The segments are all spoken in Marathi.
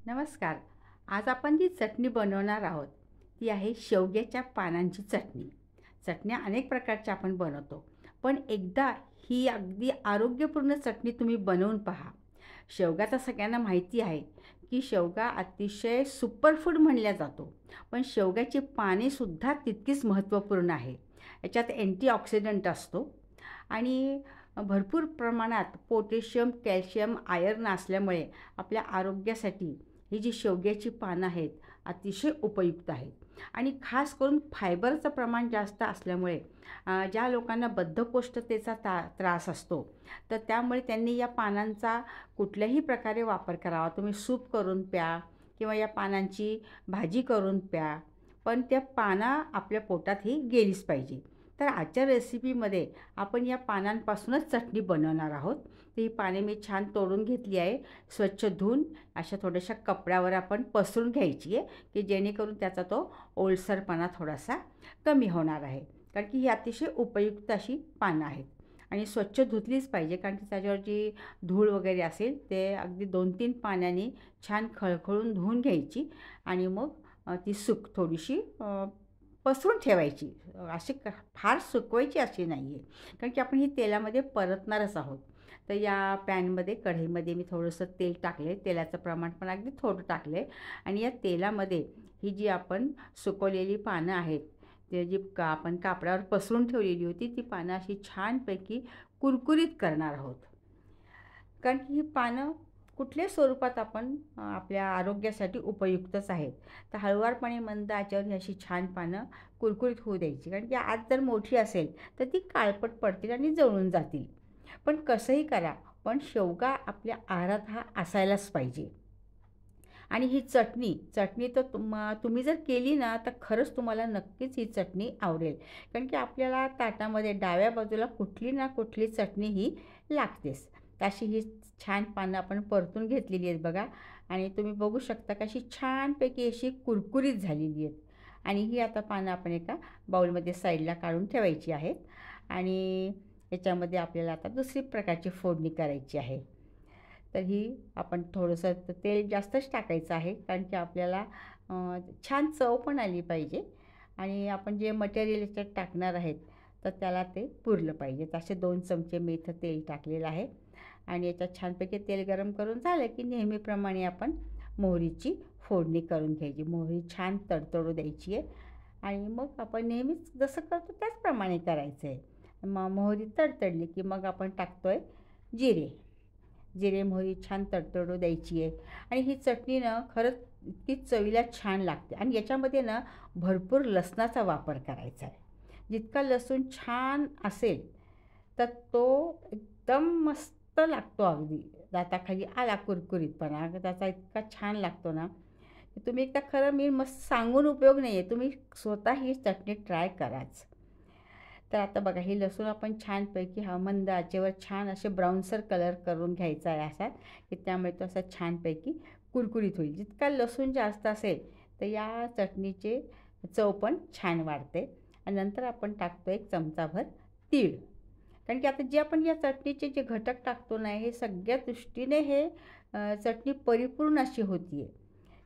नमस्कार. आज आपण जी चटणी बनवणार आहोत ती आहे शेवग्याच्या पानांची चटणी. चटण्या अनेक प्रकारच्या आपण बनवतो, पण एकदा ही अगदी आरोग्यपूर्ण चटणी तुम्ही बनवून पहा. शेवगा तर सगळ्यांना माहिती आहे की शेवगा अतिशय सुपरफूड म्हणला जातो, पण शेवग्याची पानेसुद्धा तितकीच महत्त्वपूर्ण आहे. याच्यात अँटीऑक्सिडंट असतो आणि भरपूर प्रमाणात पोटॅशियम, कॅल्शियम, आयर्न असल्यामुळे आपल्या आरोग्यासाठी ही जी शेवग्याची पानं आहेत अतिशय उपयुक्त आहेत. आणि खास करून फायबरचं प्रमाण जास्त असल्यामुळे ज्या लोकांना बद्धकोष्ठतेचा त्रास असतो, तर त्यामुळे त्यांनी या पानांचा कुठल्याही प्रकारे वापर करावा. तुम्ही सूप करून प्या किंवा या पानांची भाजी करून प्या, पण त्या पानं आपल्या पोटातही गेलीच पाहिजे. तर आजच्या रेसिपीमध्ये आपण या पानांपासूनच चटणी बनवणार आहोत. तर ही पाने मी छान तोडून घेतली आहे. स्वच्छ धुवून अशा थोड्याशा कपड्यावर आपण पसरून घ्यायची आहे, की जेणेकरून त्याचा तो ओलसरपणा थोडासा कमी होणार आहे. कारण की ही अतिशय उपयुक्त अशी पानं आहेत आणि स्वच्छ धुतलीच पाहिजे, कारण की त्याच्यावर जी धूळ वगैरे असेल ते अगदी 2-3 पाण्याने छान खळखळून धुवून घ्यायची आणि मग ती थोडीशी पसरून ठेवायची. अशी फार सुकवायची अशी नाही आहे, कारण की आपण ही तेलामध्ये परतणारच आहोत. तर या पॅनमध्ये, कढईमध्ये मी थोडंसं तेल टाकलं आहे. तेलाचं प्रमाण पण अगदी थोडं टाकलं आहे आणि या तेलामध्ये ही जी आपण सुकवलेली पानं आहेत, ते जी आपण कापडावर पसरून ठेवलेली होती, ती पानं अशी छानपैकी कुरकुरीत करणार आहोत. कारण की ही पानं कुठल्याही स्वरूपात आपण आपल्या आरोग्यासाठी उपयुक्तच आहेत. तर हळुवारपणे मंद आचेवर ही अशी छान पानं कुरकुरीत होऊ द्यायची, कारण की आज जर मोठी असेल तर ती काळपट पडतील आणि जळून जातील. पण कसंही करा, पण शेवगा आपल्या आहारात हा असायलाच पाहिजे. आणि ही चटणी तर तुम्ही जर केली ना, तर खरंच तुम्हाला नक्कीच ही चटणी आवडेल. कारण की आपल्याला ताटामध्ये डाव्या बाजूला कुठली ना कुठली चटणी ही लागतेच. तशी ही छान पानं आपण परतून घेतलेली आहेत बघा. आणि तुम्ही बघू शकता कशी छानपैकी अशी कुरकुरीत झालेली आहेत. आणि ही आता पानं आपण एका बाउलमध्ये साईडला काढून ठेवायची आहेत. आणि याच्यामध्ये आपल्याला आता दुसरी प्रकारची फोडणी करायची आहे. तर ही आपण थोडंसं तेल जास्तच टाकायचं आहे, कारण की आपल्याला छान चव पण आली पाहिजे आणि आपण जे मटेरियल याच्यात टाकणार आहेत तर त्याला ते पुरलं पाहिजे. असे 2 चमचे मी इथं तेल टाकलेलं आहे. आणि याच्यात छानपैकी तेल गरम करून झालं की नेहमीप्रमाणे आपण मोहरीची फोडणी करून घ्यायची. मोहरी छान तडतडू द्यायची आहे आणि मग आपण नेहमीच जसं करतो त्याचप्रमाणे करायचं आहे. मग मोहरी तडतडली की मग आपण टाकतो आहे जिरे मोहरी छान तडतडू द्यायची आहे. आणि ही चटणी ना खरंच इतकी चवीला छान लागते. आणि याच्यामध्ये ना भरपूर लसणाचा वापर करायचा आहे. जितका लसूण छान असेल तर तो एकदम मस्त लागतो. अगदी दाताखाली आला कुरकुरीतपणा त्याचा इतका छान लागतो ना, की तुम्ही एकदा खरं मी मस्त सांगून उपयोग नाही आहे, तुम्ही स्वतः ही चटणी ट्राय कराच. तर आता बघा ही लसूण आपण छानपैकी मंद आचेवर छान असे ब्राऊनसर कलर करून घ्यायचा आहे असा, की त्यामुळे तो असा छानपैकी कुरकुरीत होईल. जितका लसूण जास्त असेल तर या चटणीचे चव पण छान वाढते. आणि नंतर आपण टाकतो 1 चमचाभर तीळ. कारण की आता जे आपण या चटणीचे जे घटक टाकतो ना, हे सगळ्या दृष्टीने हे चटणी परिपूर्ण अशी होती आहे.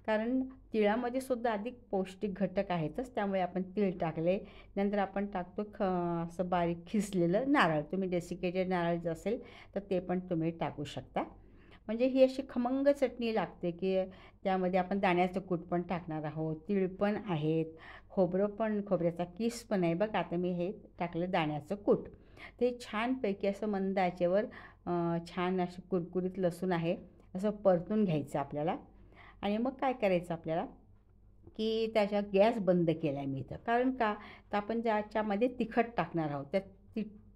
कारण तिळामध्ये सुद्धा अधिक पौष्टिक घटक आहेतच, त्यामुळे आपण तीळ टाकले. नंतर आपण टाकतो असं बारीक खिसलेलं नारळ. तुम्ही डेसिकेटेड नारळ जे असेल तर ते पण तुम्ही टाकू शकता. म्हणजे ही अशी खमंग चटणी लागते, की त्यामध्ये आपण दाण्याचं कूट पण टाकणार आहोत, तीळ पण आहेत, खोबऱ्याचा किस पण आहे. बघा आता मी हे टाकलं दाण्याचं कूट. ते छानपैकी असं मंद आचेवर छान असं कुरकुरीत लसूण आहे असं परतून घ्यायचं आपल्याला. आणि मग काय करायचं आपल्याला, की त्याचा गॅस बंद केला आहे मी इथं. कारण का, तर आपण ज्याच्यामध्ये तिखट टाकणार आहोत त्या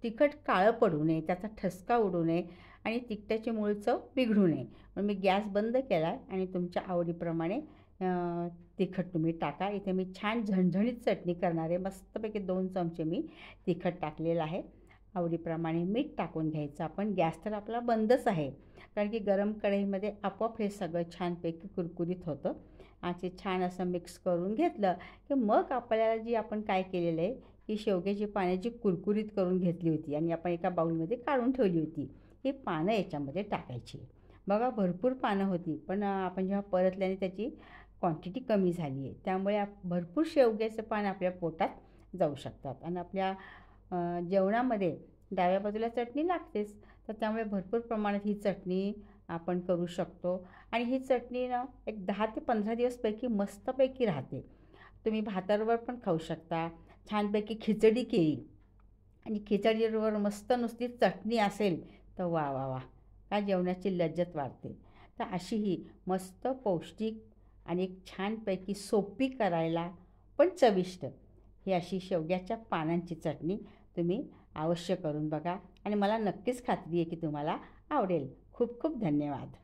तिखट काळं पडू नये, त्याचा ठसका उडू नये आणि तिखटाची मूळ चव बिघडू नये. म्हणून मी गॅस बंद केला आहे आणि तुमच्या आवडीप्रमाणे तिखट तुम्ही टाका. इथे मी छान झणझणीत चटणी करणार आहे. मस्तपैकी 2 चमचे मी तिखट टाकलेलं आहे. आवडीप्रमाणे मीठ टाकून घ्यायचं आपण. गॅस तर आपला बंदच आहे, कारण की गरम कढईमध्ये आपोआप हे सगळं छानपैकी कुरकुरीत होतं. आणि छान असं मिक्स करून घेतलं की मग आपल्याला जी आपण काय केलेलं आहे, की शेवग्याची पाने जी कुरकुरीत करून घेतली होती आणि आपण एका बाउलमध्ये काढून ठेवली होती, ही पानं याच्यामध्ये टाकायची. बघा भरपूर पानं होती, पण आपण जेव्हा परतल्याने त्याची क्वांटिटी कमी झाली आहे. त्यामुळे भरपूर शेवग्याचं पान आपल्या पोटात जाऊ शकतात आणि आपल्या जेवणामध्ये डाव्या बाजूला चटणी लागतेच. तर त्यामुळे भरपूर प्रमाणात ही चटणी आपण करू शकतो आणि ही चटणी ना एक 10 ते 15 दिवसपैकी मस्तपैकी राहते. तुम्ही भाताबरोबर पण खाऊ शकता. छानपैकी खिचडी केली आणि खिचडीबरोबर मस्त नुसती चटणी असेल तर वा वा वा, काय जेवणाची लज्जत वाढते. तर अशी ही मस्त पौष्टिक आणि एक छानपैकी सोपी करायला पण चविष्ट ही अशी शेवग्याच्या पानांची चटणी तुम्ही अवश्य करून बघा आणि मला नक्कीच खात्री आहे की तुम्हाला आवडेल. खूप खूप धन्यवाद.